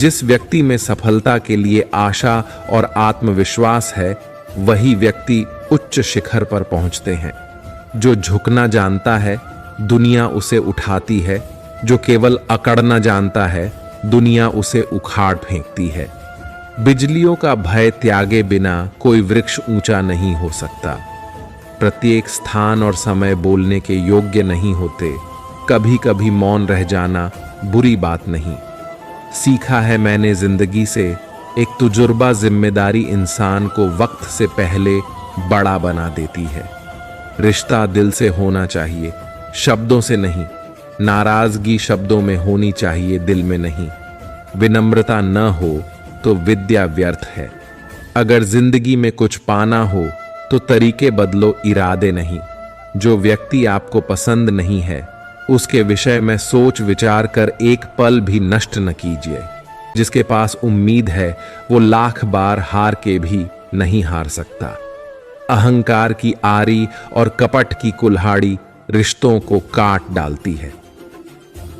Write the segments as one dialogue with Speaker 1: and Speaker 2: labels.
Speaker 1: जिस व्यक्ति में सफलता के लिए आशा और आत्मविश्वास है, वही व्यक्ति उच्च शिखर पर पहुंचते हैं। जो झुकना जानता है, दुनिया उसे उठाती है। जो केवल अकड़ना जानता है, दुनिया उसे उखाड़ फेंकती है। बिजलियों का भय त्यागे बिना कोई वृक्ष ऊंचा नहीं हो सकता। प्रत्येक स्थान और समय बोलने के योग्य नहीं होते। कभी कभी मौन रह जाना बुरी बात नहीं। सीखा है मैंने जिंदगी से, एक तजुर्बा जिम्मेदारी इंसान को वक्त से पहले बड़ा बना देती है। रिश्ता दिल से होना चाहिए, शब्दों से नहीं। नाराजगी शब्दों में होनी चाहिए, दिल में नहीं। विनम्रता न हो तो विद्या व्यर्थ है। अगर जिंदगी में कुछ पाना हो तो तरीके बदलो, इरादे नहीं। जो व्यक्ति आपको पसंद नहीं है, उसके विषय में सोच विचार कर एक पल भी नष्ट न कीजिए। जिसके पास उम्मीद है, वो लाख बार हार के भी नहीं हार सकता। अहंकार की आरी और कपट की कुल्हाड़ी रिश्तों को काट डालती है।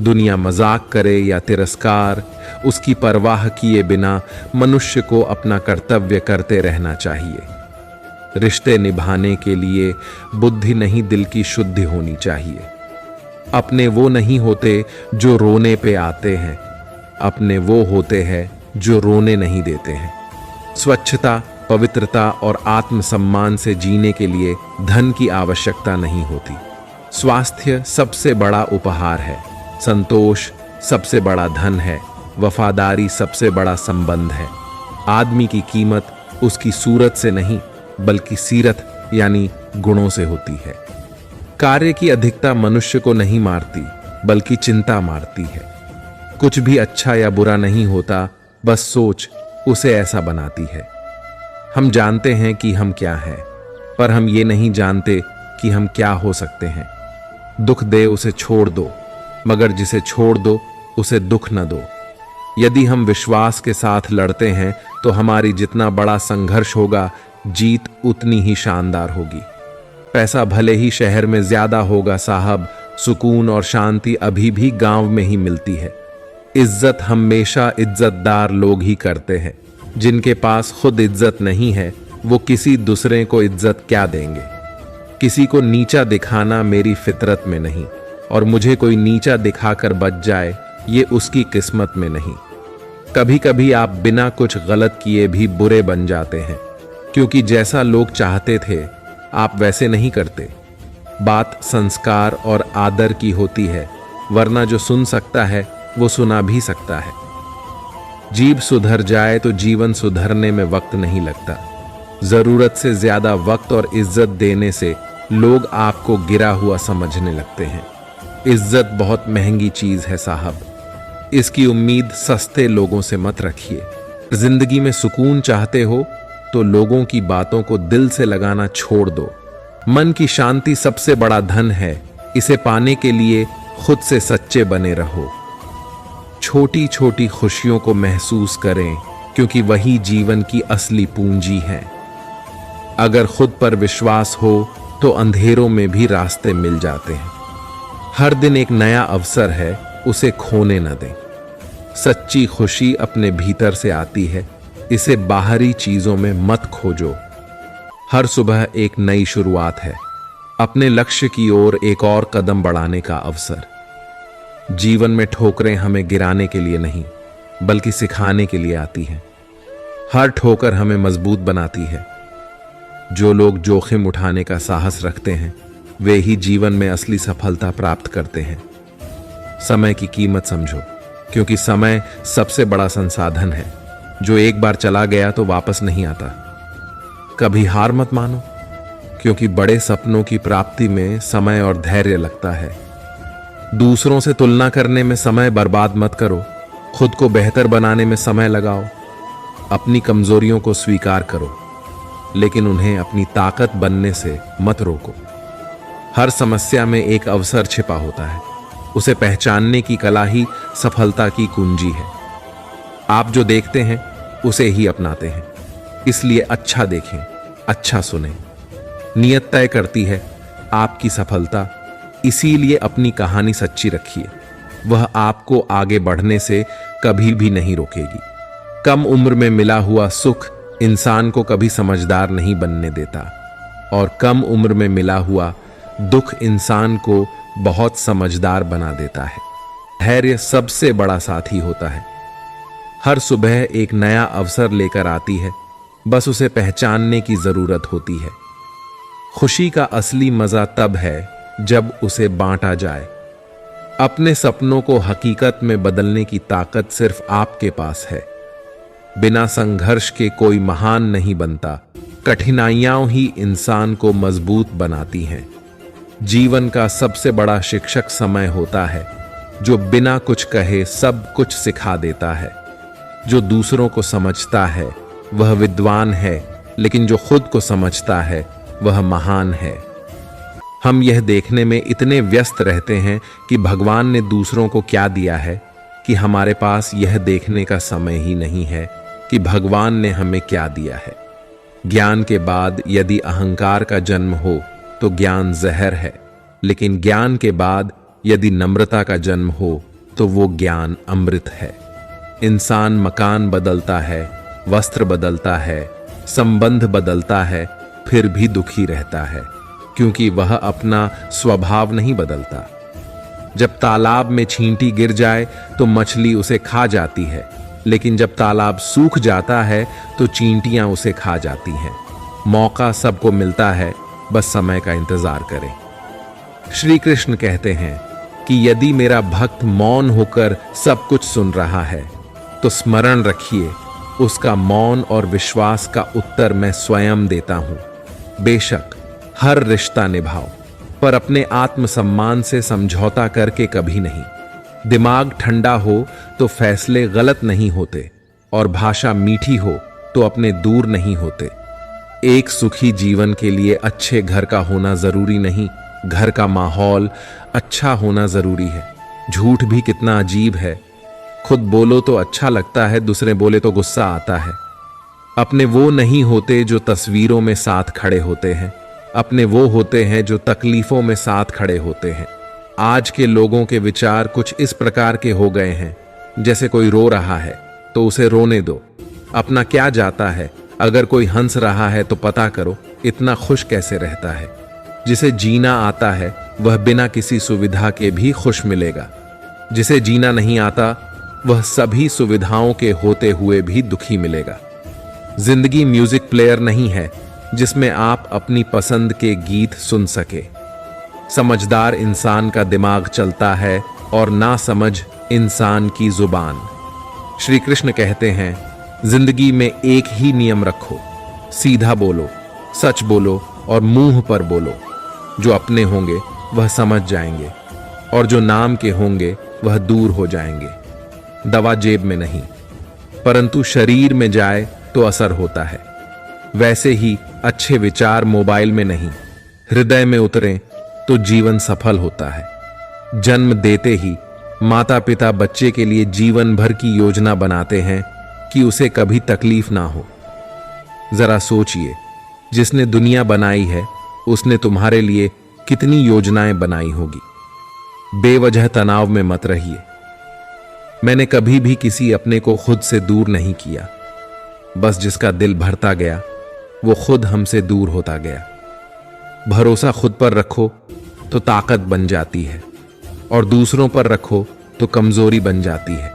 Speaker 1: दुनिया मजाक करे या तिरस्कार, उसकी परवाह किए बिना मनुष्य को अपना कर्तव्य करते रहना चाहिए। रिश्ते निभाने के लिए बुद्धि नहीं, दिल की शुद्धि होनी चाहिए। अपने वो नहीं होते जो रोने पे आते हैं, अपने वो होते हैं जो रोने नहीं देते हैं। स्वच्छता, पवित्रता और आत्मसम्मान से जीने के लिए धन की आवश्यकता नहीं होती। स्वास्थ्य सबसे बड़ा उपहार है। संतोष सबसे बड़ा धन है। वफादारी सबसे बड़ा संबंध है। आदमी की कीमत उसकी सूरत से नहीं, बल्कि सीरत यानी गुणों से होती है। कार्य की अधिकता मनुष्य को नहीं मारती, बल्कि चिंता मारती है। कुछ भी अच्छा या बुरा नहीं होता, बस सोच उसे ऐसा बनाती है। हम जानते हैं कि हम क्या हैं, पर हम ये नहीं जानते कि हम क्या हो सकते हैं। दुख दे उसे छोड़ दो, मगर जिसे छोड़ दो उसे दुख न दो। यदि हम विश्वास के साथ लड़ते हैं तो हमारी जितना बड़ा संघर्ष होगा, जीत उतनी ही शानदार होगी। पैसा भले ही शहर में ज्यादा होगा साहब, सुकून और शांति अभी भी गांव में ही मिलती है। इज्जत हमेशा इज्जतदार लोग ही करते हैं। जिनके पास खुद इज्जत नहीं है, वो किसी दूसरे को इज्जत क्या देंगे। किसी को नीचा दिखाना मेरी फितरत में नहीं, और मुझे कोई नीचा दिखाकर बच जाए, ये उसकी किस्मत में नहीं। कभी कभी आप बिना कुछ गलत किए भी बुरे बन जाते हैं, क्योंकि जैसा लोग चाहते थे आप वैसे नहीं करते। बात संस्कार और आदर की होती है, वरना जो सुन सकता है वो सुना भी सकता है। जीभ सुधर जाए तो जीवन सुधरने में वक्त नहीं लगता। जरूरत से ज्यादा वक्त और इज्जत देने से लोग आपको गिरा हुआ समझने लगते हैं। इज्जत बहुत महंगी चीज है साहब, इसकी उम्मीद सस्ते लोगों से मत रखिए। जिंदगी में सुकून चाहते हो तो लोगों की बातों को दिल से लगाना छोड़ दो। मन की शांति सबसे बड़ा धन है, इसे पाने के लिए खुद से सच्चे बने रहो। छोटी छोटी खुशियों को महसूस करें, क्योंकि वही जीवन की असली पूंजी है। अगर खुद पर विश्वास हो तो अंधेरों में भी रास्ते मिल जाते हैं। हर दिन एक नया अवसर है, उसे खोने न दें। सच्ची खुशी अपने भीतर से आती है, इसे बाहरी चीजों में मत खोजो। हर सुबह एक नई शुरुआत है, अपने लक्ष्य की ओर एक और कदम बढ़ाने का अवसर। जीवन में ठोकरें हमें गिराने के लिए नहीं, बल्कि सिखाने के लिए आती हैं। हर ठोकर हमें मजबूत बनाती है। जो लोग जोखिम उठाने का साहस रखते हैं, वे ही जीवन में असली सफलता प्राप्त करते हैं। समय की कीमत समझो, क्योंकि समय सबसे बड़ा संसाधन है। जो एक बार चला गया तो वापस नहीं आता। कभी हार मत मानो, क्योंकि बड़े सपनों की प्राप्ति में समय और धैर्य लगता है। दूसरों से तुलना करने में समय बर्बाद मत करो, खुद को बेहतर बनाने में समय लगाओ। अपनी कमजोरियों को स्वीकार करो, लेकिन उन्हें अपनी ताकत बनने से मत रोको। हर समस्या में एक अवसर छिपा होता है, उसे पहचानने की कला ही सफलता की कुंजी है। आप जो देखते हैं उसे ही अपनाते हैं, इसलिए अच्छा देखें, अच्छा सुनें। नियत तय करती है आपकी सफलता, इसीलिए अपनी कहानी सच्ची रखिए। वह आपको आगे बढ़ने से कभी भी नहीं रोकेगी। कम उम्र में मिला हुआ सुख इंसान को कभी समझदार नहीं बनने देता, और कम उम्र में मिला हुआ दुख इंसान को बहुत समझदार बना देता है। धैर्य सबसे बड़ा साथी होता है। हर सुबह एक नया अवसर लेकर आती है, बस उसे पहचानने की जरूरत होती है। खुशी का असली मजा तब है जब उसे बांटा जाए। अपने सपनों को हकीकत में बदलने की ताकत सिर्फ आपके पास है। बिना संघर्ष के कोई महान नहीं बनता। कठिनाइयां ही इंसान को मजबूत बनाती हैं। जीवन का सबसे बड़ा शिक्षक समय होता है, जो बिना कुछ कहे सब कुछ सिखा देता है। जो दूसरों को समझता है वह विद्वान है, लेकिन जो खुद को समझता है वह महान है। हम यह देखने में इतने व्यस्त रहते हैं कि भगवान ने दूसरों को क्या दिया है कि हमारे पास यह देखने का समय ही नहीं है कि भगवान ने हमें क्या दिया है। ज्ञान के बाद यदि अहंकार का जन्म हो तो ज्ञान जहर है, लेकिन ज्ञान के बाद यदि नम्रता का जन्म हो तो वो ज्ञान अमृत है। इंसान मकान बदलता है, वस्त्र बदलता है, संबंध बदलता है, फिर भी दुखी रहता है, क्योंकि वह अपना स्वभाव नहीं बदलता। जब तालाब में छींटी गिर जाए तो मछली उसे खा जाती है, लेकिन जब तालाब सूख जाता है तो चींटियां उसे खा जाती हैं। मौका सबको मिलता है, बस समय का इंतजार करें। श्री कृष्ण कहते हैं कि यदि मेरा भक्त मौन होकर सब कुछ सुन रहा है तो स्मरण रखिए, उसका मौन और विश्वास का उत्तर मैं स्वयं देता हूं। बेशक हर रिश्ता निभाओ, पर अपने आत्मसम्मान से समझौता करके कभी नहीं। दिमाग ठंडा हो तो फैसले गलत नहीं होते, और भाषा मीठी हो तो अपने दूर नहीं होते। एक सुखी जीवन के लिए अच्छे घर का होना जरूरी नहीं, घर का माहौल अच्छा होना जरूरी है। झूठ भी कितना अजीब है। खुद बोलो तो अच्छा लगता है, दूसरे बोले तो गुस्सा आता है। अपने वो नहीं होते जो तस्वीरों में साथ खड़े होते हैं, अपने वो होते हैं जो तकलीफों में साथ खड़े होते हैं। आज के लोगों के विचार कुछ इस प्रकार के हो गए हैं, जैसे कोई रो रहा है तो उसे रोने दो, अपना क्या जाता है। अगर कोई हंस रहा है तो पता करो इतना खुश कैसे रहता है। जिसे जीना आता है वह बिना किसी सुविधा के भी खुश मिलेगा। जिसे जीना नहीं आता वह सभी सुविधाओं के होते हुए भी दुखी मिलेगा। जिंदगी म्यूजिक प्लेयर नहीं है जिसमें आप अपनी पसंद के गीत सुन सके। समझदार इंसान का दिमाग चलता है और ना समझ इंसान की जुबान। श्री कृष्ण कहते हैं, जिंदगी में एक ही नियम रखो, सीधा बोलो, सच बोलो और मुंह पर बोलो। जो अपने होंगे वह समझ जाएंगे, और जो नाम के होंगे वह दूर हो जाएंगे। दवा जेब में नहीं, परंतु शरीर में जाए तो असर होता है। वैसे ही अच्छे विचार मोबाइल में नहीं, हृदय में उतरें तो जीवन सफल होता है। जन्म देते ही माता पिता बच्चे के लिए जीवन भर की योजना बनाते हैं कि उसे कभी तकलीफ ना हो। जरा सोचिए, जिसने दुनिया बनाई है उसने तुम्हारे लिए कितनी योजनाएं बनाई होगी। बेवजह तनाव में मत रहिए। मैंने कभी भी किसी अपने को खुद से दूर नहीं किया, बस जिसका दिल भरता गया वो खुद हमसे दूर होता गया। भरोसा खुद पर रखो तो ताकत बन जाती है, और दूसरों पर रखो तो कमजोरी बन जाती है।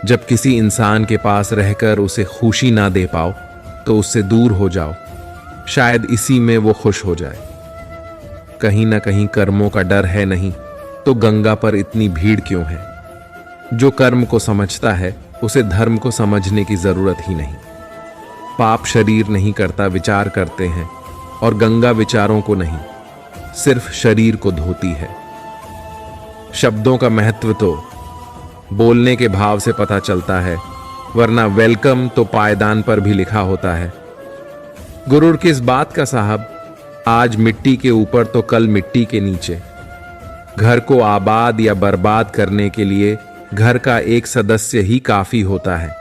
Speaker 1: जब किसी इंसान के पास रहकर उसे खुशी ना दे पाओ तो उससे दूर हो जाओ, शायद इसी में वो खुश हो जाए। कहीं ना कहीं कर्मों का डर है नहीं तो गंगा पर इतनी भीड़ क्यों है। जो कर्म को समझता है उसे धर्म को समझने की जरूरत ही नहीं। पाप शरीर नहीं करता, विचार करते हैं, और गंगा विचारों को नहीं, सिर्फ शरीर को धोती है। शब्दों का महत्व तो बोलने के भाव से पता चलता है, वरना वेलकम तो पायदान पर भी लिखा होता है। गुरूर किस बात का साहब, आज मिट्टी के ऊपर तो कल मिट्टी के नीचे। घर को आबाद या बर्बाद करने के लिए घर का एक सदस्य ही काफी होता है।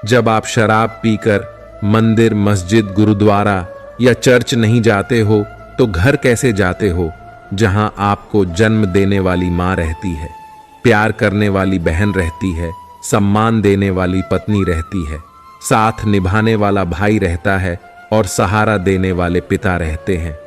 Speaker 1: जब आप शराब पीकर मंदिर, मस्जिद, गुरुद्वारा या चर्च नहीं जाते हो तो घर कैसे जाते हो जहां आपको जन्म देने वाली मां रहती है। प्यार करने वाली बहन रहती है, सम्मान देने वाली पत्नी रहती है, साथ निभाने वाला भाई रहता है और सहारा देने वाले पिता रहते हैं।